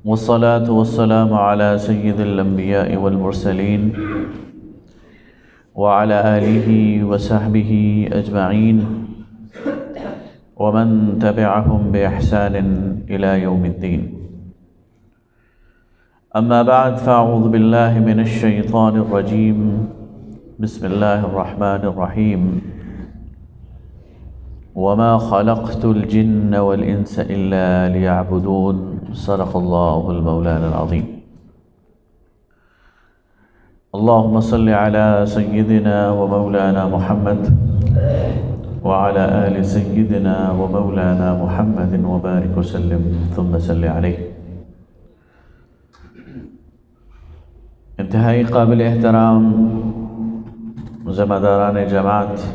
والصلاة والسلام على سيد الأنبياء والمرسلين وعلى آله وصحبه أجمعين ومن تبعهم بإحسان إلى يوم الدين. أما بعد فأعوذ بالله من الشيطان الرجيم. بسم الله الرحمن الرحيم. وما خلقت الجن والإنس إلا ليعبدون. صدق الله المولانا العظيم. اللهم صل على سيدنا ومولانا محمد وعلى آل سيدنا ومولانا محمد وبارك وسلم ثم صل عليه. انتہائی قابل احترام ذمہ داران جماعت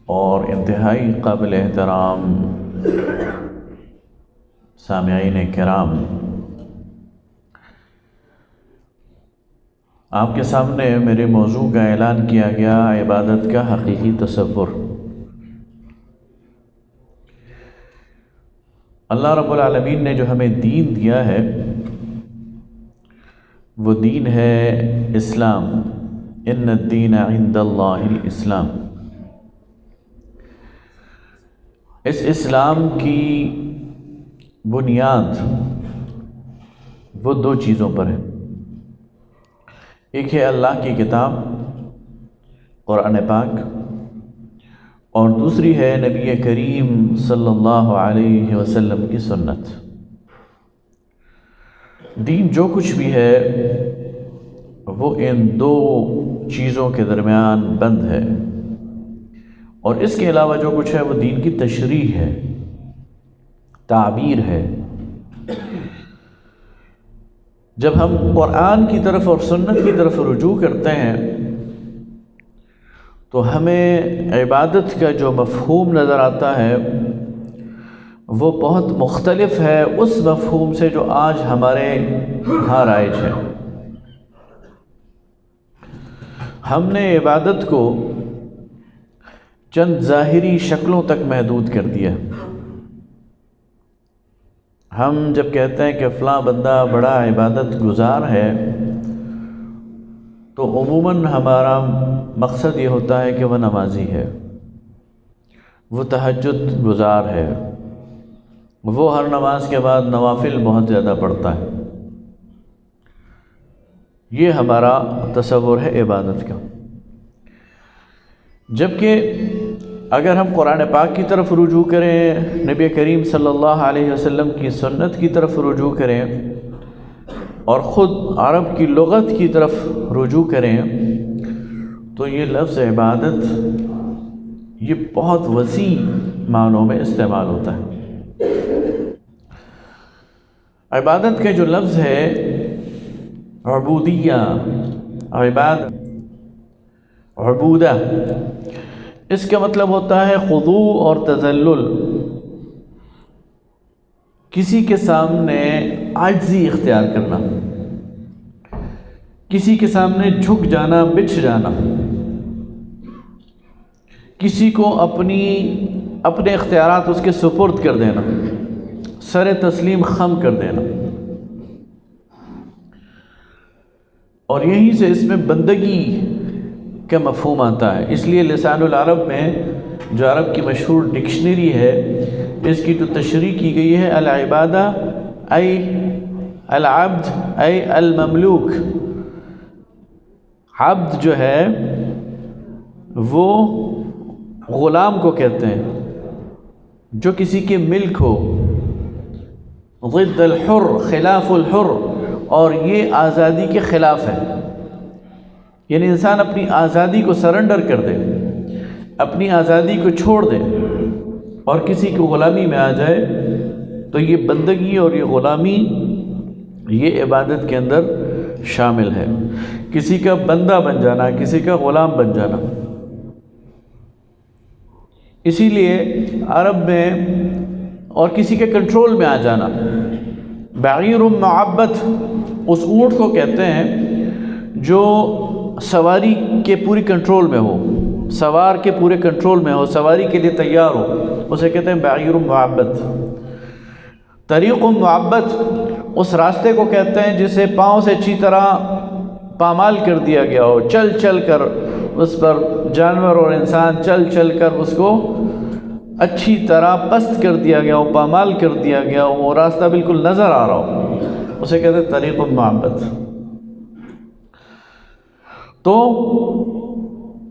اور انتہائی قابل احترام سامعین کرام، آپ کے سامنے میرے موضوع کا اعلان کیا گیا، عبادت کا حقیقی تصور۔ اللہ رب العالمین نے جو ہمیں دین دیا ہے وہ دین ہے اسلام۔ ان الدین عند اللہ الاسلام۔ اس اسلام کی بنیاد وہ دو چیزوں پر ہے، ایک ہے اللہ کی کتاب قرآن پاک، اور دوسری ہے نبی کریم صلی اللہ علیہ وسلم کی سنت۔ دین جو کچھ بھی ہے وہ ان دو چیزوں کے درمیان بند ہے، اور اس کے علاوہ جو کچھ ہے وہ دین کی تشریح ہے، تعبیر ہے۔ جب ہم قرآن کی طرف اور سنت کی طرف رجوع کرتے ہیں تو ہمیں عبادت کا جو مفہوم نظر آتا ہے وہ بہت مختلف ہے اس مفہوم سے جو آج ہمارے ہاں رائج ہے۔ ہم نے عبادت کو چند ظاہری شکلوں تک محدود کر دیا۔ ہم جب کہتے ہیں کہ فلاں بندہ بڑا عبادت گزار ہے تو عموماً ہمارا مقصد یہ ہوتا ہے کہ وہ نمازی ہے، وہ تہجد گزار ہے، وہ ہر نماز کے بعد نوافل بہت زیادہ پڑھتا ہے۔ یہ ہمارا تصور ہے عبادت کا۔ جبکہ اگر ہم قرآن پاک کی طرف رجوع کریں، نبی کریم صلی اللہ علیہ وسلم کی سنت کی طرف رجوع کریں، اور خود عرب کی لغت کی طرف رجوع کریں تو یہ لفظ عبادت یہ بہت وسیع معنوں میں استعمال ہوتا ہے۔ عبادت کا جو لفظ ہے عبودیہ، عبودہ، اس کا مطلب ہوتا ہے خضوع اور تذلل، کسی کے سامنے عاجزی اختیار کرنا، کسی کے سامنے جھک جانا، بچھ جانا، کسی کو اپنے اختیارات اس کے سپرد کر دینا، سر تسلیم خم کر دینا۔ اور یہیں سے اس میں بندگی کا مفہوم آتا ہے۔ اس لیے لسان العرب میں جو عرب کی مشہور ڈکشنری ہے اس کی جو تشریح کی گئی ہے العبادہ ای العبد ای المملوک۔ عبد جو ہے وہ غلام کو کہتے ہیں جو کسی کے ملک ہو، ضد الحر، خلاف الحر، اور یہ آزادی کے خلاف ہے۔ یعنی انسان اپنی آزادی کو سرنڈر کر دے، اپنی آزادی کو چھوڑ دے اور کسی کی غلامی میں آ جائے تو یہ بندگی اور یہ غلامی یہ عبادت کے اندر شامل ہے۔ کسی کا بندہ بن جانا، کسی کا غلام بن جانا۔ اسی لیے عرب میں اور کسی کے کنٹرول میں آ جانا۔ بعیر معبد اس اونٹ کو کہتے ہیں جو سواری کے پوری کنٹرول میں ہو، سوار کے پورے کنٹرول میں ہو، سواری کے لیے تیار ہو، اسے کہتے ہیں بعیر معبد۔ طریق معبد اس راستے کو کہتے ہیں جسے پاؤں سے اچھی طرح پامال کر دیا گیا ہو، چل چل کر اس پر جانور اور انسان چل چل کر اس کو اچھی طرح پست کر دیا گیا ہو، پامال کر دیا گیا ہو، وہ راستہ بالکل نظر آ رہا ہو، اسے کہتے ہیں طریق معبد۔ تو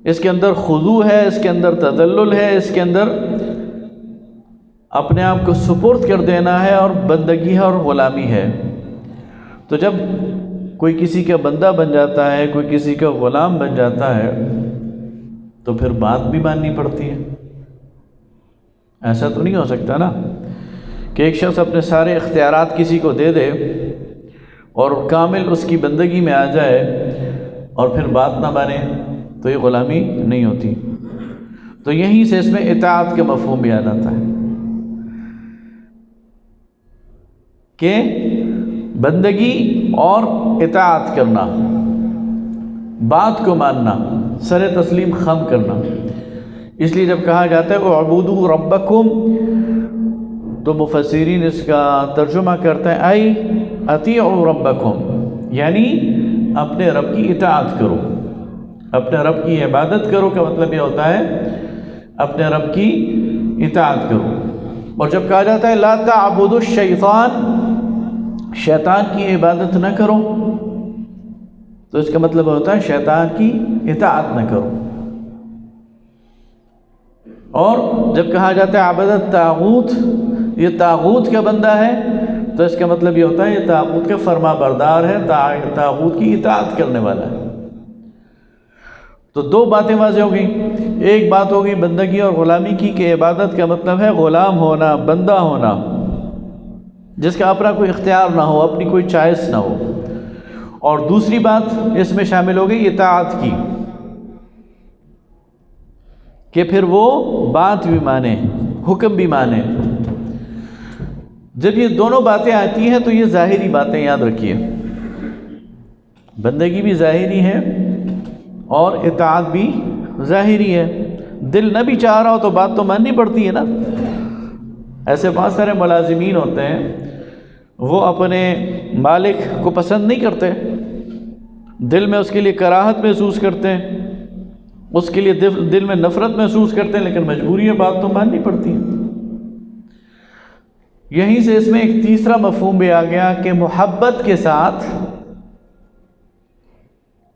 اس کے اندر خضوع ہے، اس کے اندر تذلل ہے، اس کے اندر اپنے آپ کو سپرد کر دینا ہے، اور بندگی ہے اور غلامی ہے۔ تو جب کوئی کسی کا بندہ بن جاتا ہے، کوئی کسی کا غلام بن جاتا ہے، تو پھر بات بھی ماننی پڑتی ہے۔ ایسا تو نہیں ہو سکتا نا کہ ایک شخص اپنے سارے اختیارات کسی کو دے دے اور کامل اس کی بندگی میں آ جائے اور پھر بات نہ مانے، تو یہ غلامی نہیں ہوتی۔ تو یہیں سے اس میں اطاعت کا مفہوم بھی آ جاتا ہے کہ بندگی اور اطاعت کرنا، بات کو ماننا، سر تسلیم خم کرنا۔ اس لیے جب کہا جاتا ہے اعبدوا ربکم، تو مفسرین اس کا ترجمہ کرتے ہیں ای اطیعوا ربکم، یعنی اپنے رب کی اطاعت کرو، اپنے رب کی عبادت کرو کا مطلب یہ ہوتا ہے اپنے رب کی اطاعت کرو۔ اور جب کہا جاتا ہے لا تعبدوا الشیطان، شیطان کی عبادت نہ کرو، تو اس کا مطلب ہوتا ہے شیطان کی اطاعت نہ کرو۔ اور جب کہا جاتا ہے عبادت طاغوت، یہ طاغوت کا بندہ ہے، تو اس کا مطلب یہ ہوتا ہے یہ طاغوت کا فرما بردار ہے، طاغوت کی اطاعت کرنے والا ہے۔ تو دو باتیں واضح ہو گئیں۔ ایک بات ہوگی بندگی اور غلامی کی کہ عبادت کا مطلب ہے غلام ہونا، بندہ ہونا، جس کا اپنا کوئی اختیار نہ ہو، اپنی کوئی چوائس نہ ہو۔ اور دوسری بات اس میں شامل ہو گئی اطاعت کی، کہ پھر وہ بات بھی مانے، حکم بھی مانے۔ جب یہ دونوں باتیں آتی ہیں تو یہ ظاہری باتیں یاد رکھیے، بندگی بھی ظاہری ہے اور اطاعت بھی ظاہری ہے۔ دل نہ بھی چاہ رہا ہو تو بات تو ماننی پڑتی ہے نا۔ ایسے بہت سارے ملازمین ہوتے ہیں، وہ اپنے مالک کو پسند نہیں کرتے، دل میں اس کے لیے کراہت محسوس کرتے ہیں، اس کے لیے دل میں نفرت محسوس کرتے ہیں، لیکن مجبوری ہے، بات تو ماننی پڑتی ہے۔ یہیں سے اس میں ایک تیسرا مفہوم بھی آ گیا کہ محبت کے ساتھ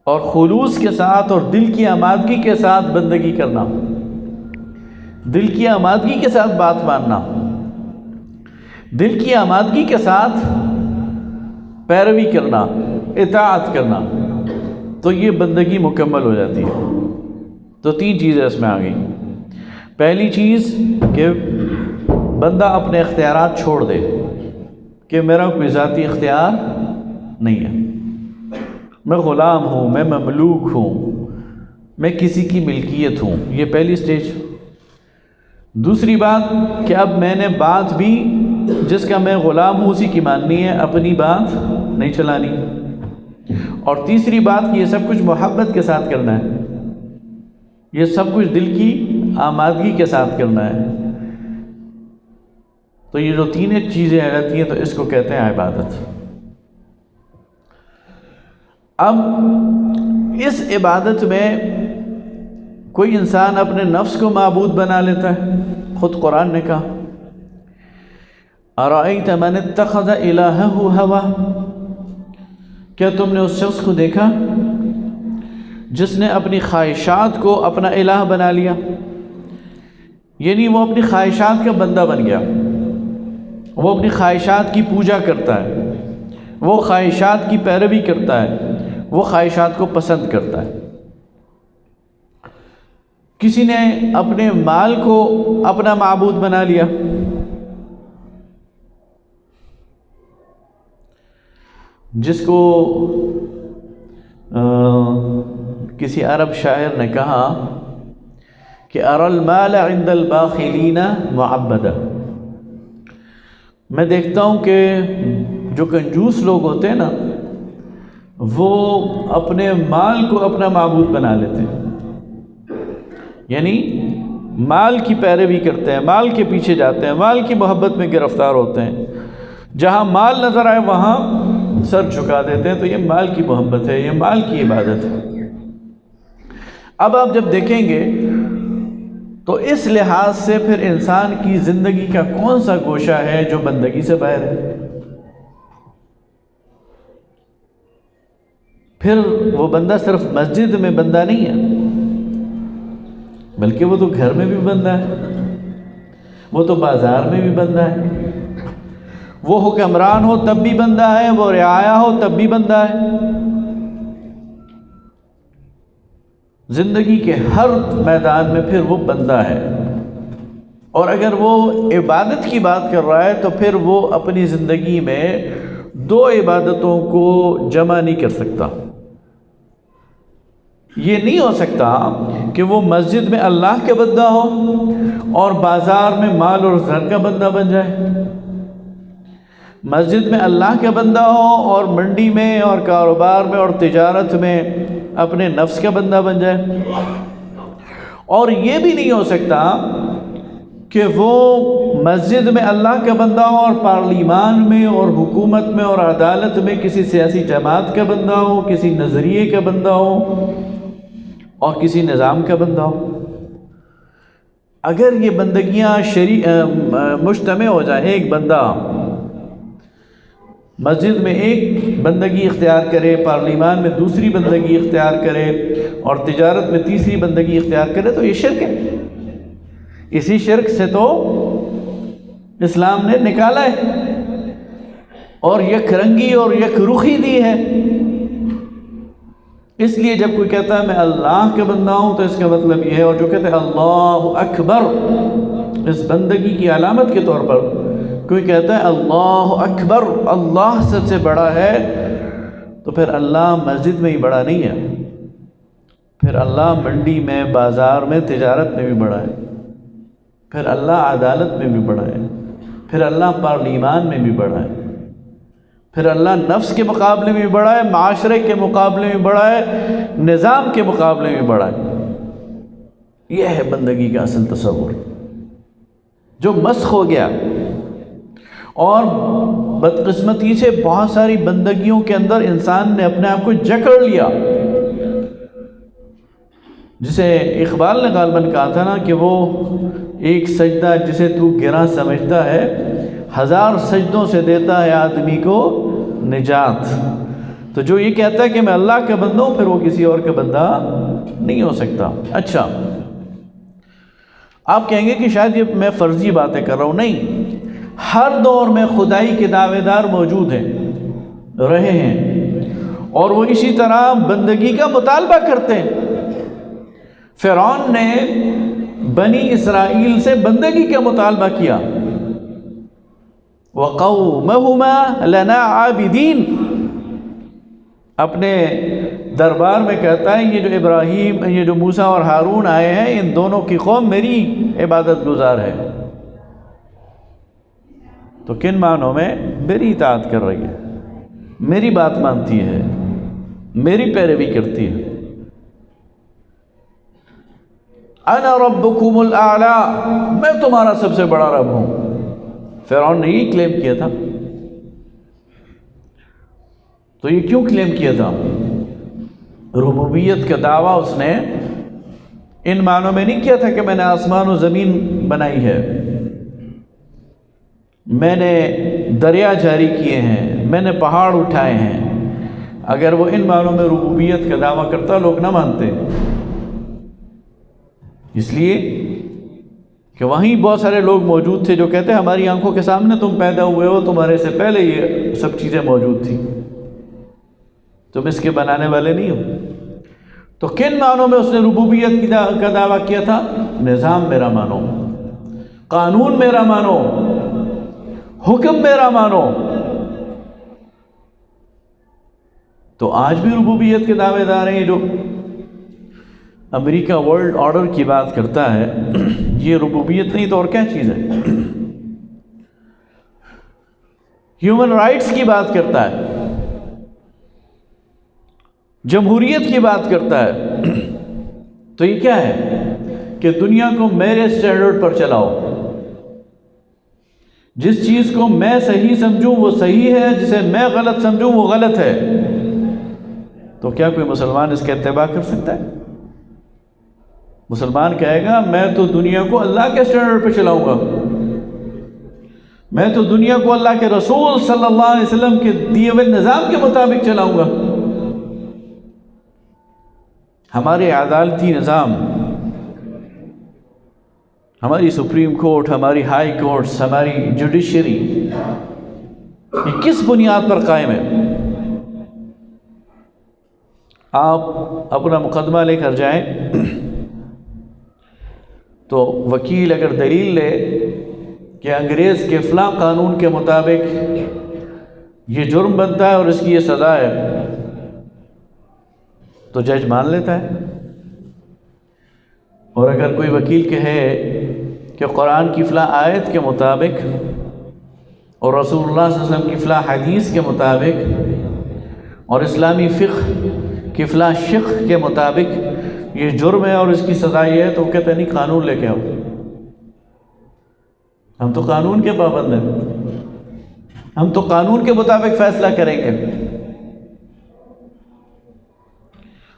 اور خلوص کے ساتھ اور دل کی آمادگی کے ساتھ بندگی کرنا، دل کی آمادگی کے ساتھ بات ماننا، دل کی آمادگی کے ساتھ پیروی کرنا، اطاعت کرنا، تو یہ بندگی مکمل ہو جاتی ہے۔ تو تین چیزیں اس میں آ گئیں۔ پہلی چیز کہ بندہ اپنے اختیارات چھوڑ دے کہ میرا کوئی ذاتی اختیار نہیں ہے، میں غلام ہوں، میں مملوک ہوں، میں کسی کی ملکیت ہوں، یہ پہلی سٹیج۔ دوسری بات کہ اب میں نے بات بھی جس کا میں غلام ہوں اسی کی ماننی ہے، اپنی بات نہیں چلانی۔ اور تیسری بات کہ یہ سب کچھ محبت کے ساتھ کرنا ہے، یہ سب کچھ دل کی آمادگی کے ساتھ کرنا ہے۔ تو یہ جو تین چیزیں آ جاتی ہیں تو اس کو کہتے ہیں عبادت۔ اب اس عبادت میں کوئی انسان اپنے نفس کو معبود بنا لیتا ہے، خود قرآن نے کہا اَرَأَيْتَ مَنِ اتَّخَذَ إِلَٰهَهُ هَوَاهُ، کیا تم نے اس شخص کو دیکھا جس نے اپنی خواہشات کو اپنا الہ بنا لیا، یعنی وہ اپنی خواہشات کا بندہ بن گیا، وہ اپنی خواہشات کی پوجا کرتا ہے، وہ خواہشات کی پیروی کرتا ہے، وہ خواہشات کو پسند کرتا ہے۔ کسی نے اپنے مال کو اپنا معبود بنا لیا، جس کو کسی عرب شاعر نے کہا کہ ارى المال عند الباخلین معبدا، میں دیکھتا ہوں کہ جو کنجوس لوگ ہوتے ہیں نا، وہ اپنے مال کو اپنا معبود بنا لیتے ہیں، یعنی مال کی پیروی کرتے ہیں، مال کے پیچھے جاتے ہیں، مال کی محبت میں گرفتار ہوتے ہیں، جہاں مال نظر آئے وہاں سر جھکا دیتے ہیں، تو یہ مال کی محبت ہے، یہ مال کی عبادت ہے۔ اب آپ جب دیکھیں گے تو اس لحاظ سے پھر انسان کی زندگی کا کون سا گوشہ ہے جو بندگی سے باہر ہے؟ پھر وہ بندہ صرف مسجد میں بندہ نہیں ہے، بلکہ وہ تو گھر میں بھی بندہ ہے، وہ تو بازار میں بھی بندہ ہے، وہ حکمران ہو تب بھی بندہ ہے، وہ رعایا ہو تب بھی بندہ ہے۔ زندگی کے ہر میدان میں پھر وہ بندہ ہے، اور اگر وہ عبادت کی بات کر رہا ہے تو پھر وہ اپنی زندگی میں دو عبادتوں کو جمع نہیں کر سکتا۔ یہ نہیں ہو سکتا کہ وہ مسجد میں اللہ کا بندہ ہو اور بازار میں مال اور زر کا بندہ بن جائے، مسجد میں اللہ کا بندہ ہو اور منڈی میں اور کاروبار میں اور تجارت میں اپنے نفس کا بندہ بن جائے، اور یہ بھی نہیں ہو سکتا کہ وہ مسجد میں اللہ کا بندہ ہو اور پارلیمان میں اور حکومت میں اور عدالت میں کسی سیاسی جماعت کا بندہ ہو، کسی نظریے کا بندہ ہو اور کسی نظام کا بندہ ہو۔ اگر یہ بندگیاں مجتمع ہو جائیں، ایک بندہ مسجد میں ایک بندگی اختیار کرے، پارلیمان میں دوسری بندگی اختیار کرے اور تجارت میں تیسری بندگی اختیار کرے، تو یہ شرک ہے۔ اسی شرک سے تو اسلام نے نکالا ہے اور یک رنگی اور یک رخی دی ہے۔ اس لیے جب کوئی کہتا ہے میں اللہ کا بندہ ہوں تو اس کا مطلب یہ ہے، اور جو کہتے ہیں اللہ اکبر اس بندگی کی علامت کے طور پر، کوئی کہتا ہے اللہ اکبر اللہ سب سے بڑا ہے، تو پھر اللہ مسجد میں ہی بڑا نہیں ہے، پھر اللہ منڈی میں، بازار میں، تجارت میں بھی بڑا ہے، پھر اللہ عدالت میں بھی بڑا ہے، پھر اللہ پارلیمان میں بھی بڑا ہے، پھر اللہ نفس کے مقابلے میں بھی بڑا ہے، معاشرے کے مقابلے میں بڑا ہے، نظام کے مقابلے میں بڑا ہے۔ یہ ہے بندگی کا اصل تصور جو مسخ ہو گیا، اور بدقسمتی سے بہت ساری بندگیوں کے اندر انسان نے اپنے آپ کو جکڑ لیا، جسے اقبال نے غالباً کہا تھا نا کہ وہ ایک سجدہ جسے تو گراں سمجھتا ہے، 1000 سجدوں سے دیتا ہے آدمی کو نجات۔ تو جو یہ کہتا ہے کہ میں اللہ کا بندہ ہوں، پھر وہ کسی اور کا بندہ نہیں ہو سکتا۔ اچھا، آپ کہیں گے کہ شاید یہ میں فرضی باتیں کر رہا ہوں، نہیں، ہر دور میں خدائی کے دعوے دار موجود ہیں، رہے ہیں، اور وہ اسی طرح بندگی کا مطالبہ کرتے ہیں۔ فرعون نے بنی اسرائیل سے بندگی کا مطالبہ کیا، وَقَوْمَهُمَا لَنَا عَابِدِينَ، اپنے دربار میں کہتا ہے یہ جو موسیٰ اور ہارون آئے ہیں، ان دونوں کی قوم میری عبادت گزار ہے۔ تو کن معنوں میں؟ میری اطاعت کر رہی ہے، میری بات مانتی ہے، میری پیروی کرتی ہے۔ انا ربکم الاعلی، میں تمہارا سب سے بڑا رب ہوں۔ فرعون نے یہ کلیم کیا تھا۔ تو یہ کیوں کلیم کیا تھا؟ ربوبیت کا دعویٰ اس نے ان معنوں میں نہیں کیا تھا کہ میں نے آسمان و زمین بنائی ہے، میں نے دریا جاری کیے ہیں، میں نے پہاڑ اٹھائے ہیں۔ اگر وہ ان معنوں میں ربوبیت کا دعویٰ کرتا، لوگ نہ مانتے، اس لیے کہ وہیں بہت سارے لوگ موجود تھے جو کہتے ہیں ہماری آنکھوں کے سامنے تم پیدا ہوئے ہو، تمہارے سے پہلے یہ سب چیزیں موجود تھیں، تم اس کے بنانے والے نہیں ہو۔ تو کن معنوں میں اس نے ربوبیت کا دعویٰ کیا تھا؟ نظام میرا مانو، قانون میرا مانو، حکم میرا مانو۔ تو آج بھی ربوبیت کے دعوے دار ہیں، جو امریکہ ورلڈ آرڈر کی بات کرتا ہے، یہ ربوبیت نہیں تو اور کیا چیز ہے؟ ہیومن رائٹس کی بات کرتا ہے، جمہوریت کی بات کرتا ہے، تو یہ کیا ہے کہ دنیا کو میرے سٹینڈرڈ پر چلاؤ، جس چیز کو میں صحیح سمجھوں وہ صحیح ہے، جسے میں غلط سمجھوں وہ غلط ہے، تو کیا کوئی مسلمان اس کا اتباع کر سکتا ہے؟ مسلمان کہے گا میں تو دنیا کو اللہ کے اسٹینڈرڈ پہ چلاؤں گا، میں تو دنیا کو اللہ کے رسول صلی اللہ علیہ وسلم کے دیے ہوئے نظام کے مطابق چلاؤں گا۔ ہمارے عدالتی نظام، ہماری سپریم کورٹ، ہماری ہائی کورٹس، ہماری جوڈیشری، یہ کس بنیاد پر قائم ہے؟ آپ اپنا مقدمہ لے کر جائیں تو وکیل اگر دلیل لے کہ انگریز کے فلاں قانون کے مطابق یہ جرم بنتا ہے اور اس کی یہ سزا ہے، تو جج مان لیتا ہے۔ اور اگر کوئی وکیل کہے کہ قرآن کی فلاں آیت کے مطابق اور رسول اللہ صلی اللہ علیہ وسلم کی فلاں حدیث کے مطابق اور اسلامی فقہ کی فلاں شق کے مطابق یہ جرم ہے اور اس کی سزا یہ ہے، تو وہ کہتے ہیں نہیں قانون لے کے آؤ، ہم تو قانون کے پابند ہیں، ہم تو قانون کے مطابق فیصلہ کریں گے۔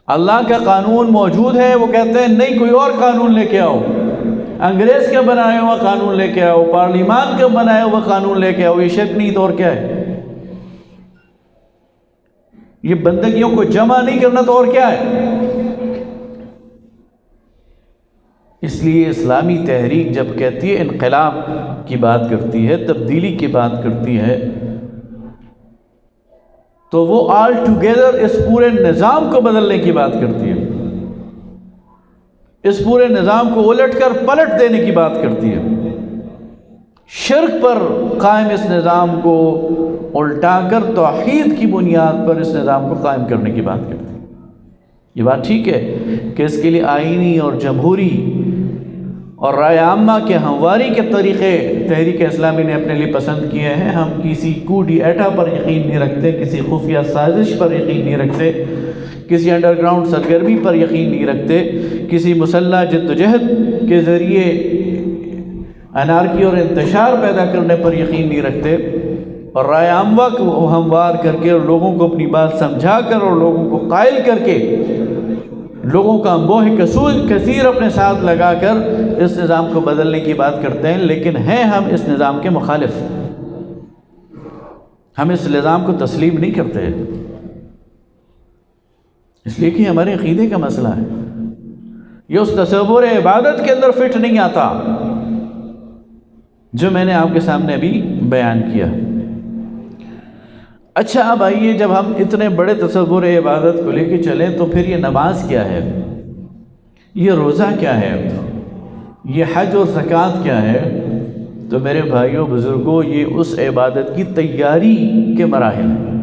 اللہ کا قانون موجود ہے، وہ کہتے ہیں نہیں کوئی اور قانون لے کے آؤ، انگریز کا بنایا ہوا قانون لے کے آؤ، پارلیمان کا بنایا ہوا قانون لے کے آؤ، یہ شرک نہیں تو اور کیا ہے؟ یہ بندگیوں کو جمع نہیں کرنا تو اور کیا ہے؟ اس لیے اسلامی تحریک جب کہتی ہے انقلاب کی بات کرتی ہے، تبدیلی کی بات کرتی ہے، تو وہ آل ٹوگیدر اس پورے نظام کو بدلنے کی بات کرتی ہے، اس پورے نظام کو الٹ کر پلٹ دینے کی بات کرتی ہے، شرک پر قائم اس نظام کو الٹا کر توحید کی بنیاد پر اس نظام کو قائم کرنے کی بات کرتی ہے۔ یہ بات ٹھیک ہے کہ اس کے لیے آئینی اور جمہوری اور رائے عامہ کے ہمواری کے طریقے تحریک اسلامی نے اپنے لیے پسند کیے ہیں۔ ہم کسی کو ڈی ایٹا پر یقین نہیں رکھتے، کسی خفیہ سازش پر یقین نہیں رکھتے، کسی انڈر گراؤنڈ سرگرمی پر یقین نہیں رکھتے، کسی مسلح جدوجہد کے ذریعے انارکی اور انتشار پیدا کرنے پر یقین نہیں رکھتے، اور رائے عامہ کو ہموار کر کے اور لوگوں کو اپنی بات سمجھا کر اور لوگوں کو قائل کر کے لوگوں کا انبوہ کثیر اپنے ساتھ لگا کر اس نظام کو بدلنے کی بات کرتے ہیں، لیکن ہیں ہم اس نظام کے مخالف، ہم اس نظام کو تسلیم نہیں کرتے، اس لیے کہ ہمارے عقیدے کا مسئلہ ہے، یہ اس تصور عبادت کے اندر فٹ نہیں آتا جو میں نے آپ کے سامنے ابھی بیان کیا۔ اچھا اب آئیے، جب ہم اتنے بڑے تصور عبادت کو لے کے چلیں تو پھر یہ نماز کیا ہے، یہ روزہ کیا ہے، یہ حج اور زکوٰۃ کیا ہے؟ تو میرے بھائیوں بزرگوں، یہ اس عبادت کی تیاری کے مراحل ہیں۔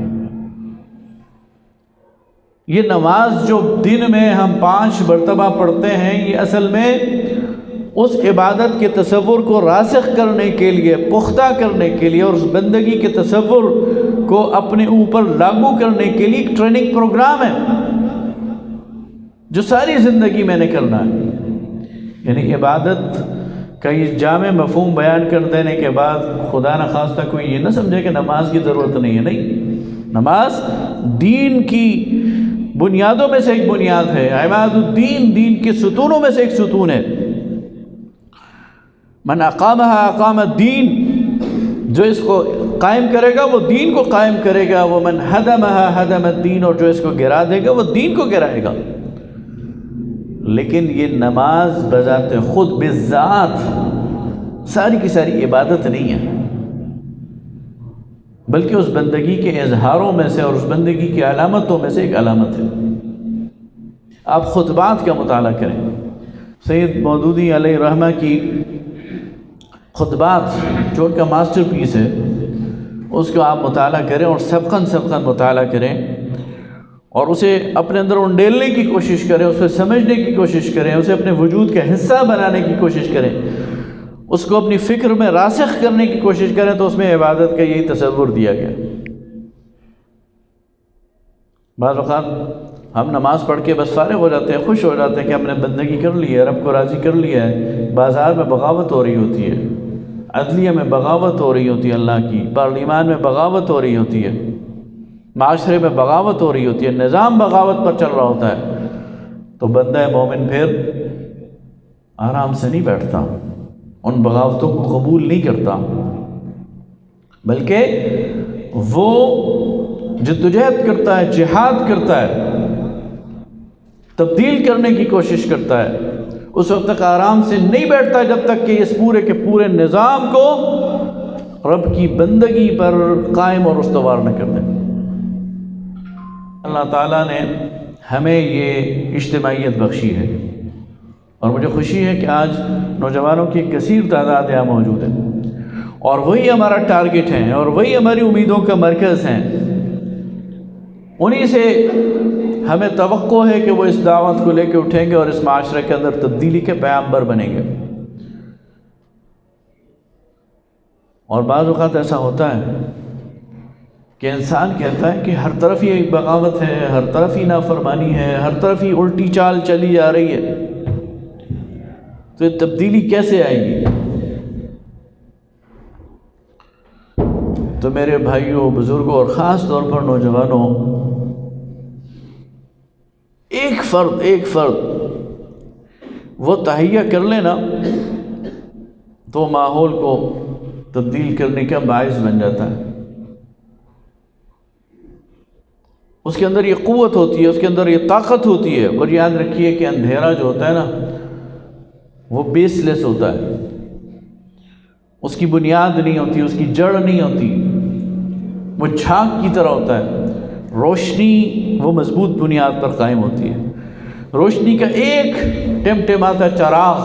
یہ نماز جو دن میں ہم 5 مرتبہ پڑھتے ہیں، یہ اصل میں اس عبادت کے تصور کو راسخ کرنے کے لیے، پختہ کرنے کے لیے، اور اس بندگی کے تصور کو اپنے اوپر لاگو کرنے کے لیے ایک ٹریننگ پروگرام ہے جو ساری زندگی میں نے کرنا ہے۔ یعنی عبادت کا یہ جامع مفہوم بیان کر دینے کے بعد خدا نخواستہ کوئی یہ نہ سمجھے کہ نماز کی ضرورت نہیں ہے، نہیں، نماز دین کی بنیادوں میں سے ایک بنیاد ہے، عماد الدین، دین کے ستونوں میں سے ایک ستون ہے۔ من اقامها اقام الدین، جو اس کو قائم کرے گا وہ دین کو قائم کرے گا، وہ من ہدمها ہدم الدین، اور جو اس کو گرا دے گا وہ دین کو گرائے گا۔ لیکن یہ نماز بذات خود بذات ساری کی ساری عبادت نہیں ہے، بلکہ اس بندگی کے اظہاروں میں سے اور اس بندگی کی علامتوں میں سے ایک علامت ہے۔ آپ خطبات کا مطالعہ کریں، سید مودودی علیہ رحمہ کی خطبات جو ان کا ماسٹر پیس ہے، اس کو آپ مطالعہ کریں اور سبقاً مطالعہ کریں اور اسے اپنے اندر انڈیلنے کی کوشش کریں، اسے سمجھنے کی کوشش کریں، اسے اپنے وجود کا حصہ بنانے کی کوشش کریں، اس کو اپنی فکر میں راسخ کرنے کی کوشش کریں، تو اس میں عبادت کا یہی تصور دیا گیا۔ بعض اوقات ہم نماز پڑھ کے بس فارغ ہو جاتے ہیں، خوش ہو جاتے ہیں کہ ہم نے بندگی کر لی ہے، رب کو راضی کر لیا ہے، بازار میں بغاوت ہو رہی ہوتی ہے، عدلیہ میں بغاوت ہو رہی ہوتی ہے اللہ کی، پارلیمان میں بغاوت ہو رہی ہوتی ہے، معاشرے میں بغاوت ہو رہی ہوتی ہے، نظام بغاوت پر چل رہا ہوتا ہے، تو بندہ مومن پھر آرام سے نہیں بیٹھتا، ان بغاوتوں کو قبول نہیں کرتا، بلکہ وہ جدوجہد کرتا ہے، جہاد کرتا ہے، تبدیل کرنے کی کوشش کرتا ہے، اس وقت تک آرام سے نہیں بیٹھتا جب تک کہ اس پورے کے پورے نظام کو رب کی بندگی پر قائم اور استوار نہ کر دے۔ اللہ تعالیٰ نے ہمیں یہ اجتماعیت بخشی ہے، اور مجھے خوشی ہے کہ آج نوجوانوں کی ایک کثیر تعداد یہاں موجود ہے، اور وہی ہمارا ٹارگٹ ہے، اور وہی ہماری امیدوں کا مرکز ہیں، انہی سے ہمیں توقع ہے کہ وہ اس دعوت کو لے کے اٹھیں گے اور اس معاشرے کے اندر تبدیلی کے پیامبر بنیں گے۔ اور بعض اوقات ایسا ہوتا ہے کہ انسان کہتا ہے کہ ہر طرف ہی ایک بغاوت ہے، ہر طرف ہی نافرمانی ہے، ہر طرف ہی الٹی چال چلی جا رہی ہے، تو یہ تبدیلی کیسے آئے گی؟ تو میرے بھائیوں، بزرگوں اور خاص طور پر نوجوانوں، ایک فرد وہ تہیہ کر لینا تو ماحول کو تبدیل کرنے کا باعث بن جاتا ہے۔ اس کے اندر یہ قوت ہوتی ہے، اس کے اندر یہ طاقت ہوتی ہے۔ اور یاد رکھیے کہ اندھیرا جو ہوتا ہے نا، وہ بیس لیس ہوتا ہے، اس کی بنیاد نہیں ہوتی، اس کی جڑ نہیں ہوتی، وہ جھاگ کی طرح ہوتا ہے۔ روشنی وہ مضبوط بنیاد پر قائم ہوتی ہے۔ روشنی کا ایک ٹمٹماتا چراغ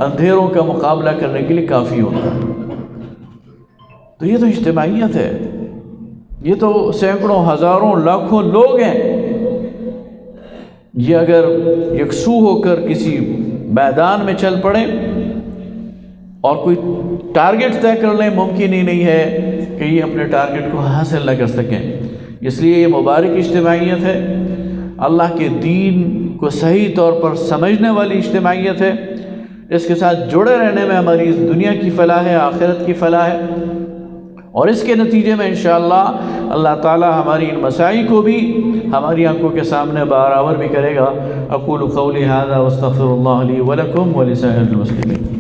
اندھیروں کا مقابلہ کرنے کے لیے کافی ہوتا ہے۔ تو یہ تو اجتماعیت ہے، یہ تو سینکڑوں، ہزاروں، لاکھوں لوگ ہیں، یہ اگر یکسو ہو کر کسی میدان میں چل پڑیں اور کوئی ٹارگٹ طے کر لیں، ممکن ہی نہیں ہے کہ یہ اپنے ٹارگٹ کو حاصل نہ کر سکیں۔ اس لیے یہ مبارک اجتماعیت ہے، اللہ کے دین کو صحیح طور پر سمجھنے والی اجتماعیت ہے۔ اس کے ساتھ جڑے رہنے میں ہماری اس دنیا کی فلاح ہے، آخرت کی فلاح ہے، اور اس کے نتیجے میں انشاءاللہ اللہ تعالی ہماری ان مساعی کو بھی ہماری آنکھوں کے سامنے برابر بھی کرے گا۔ اقول قولی ھذا واستغفر اللہ لی ولکم ولسائر المسلمین۔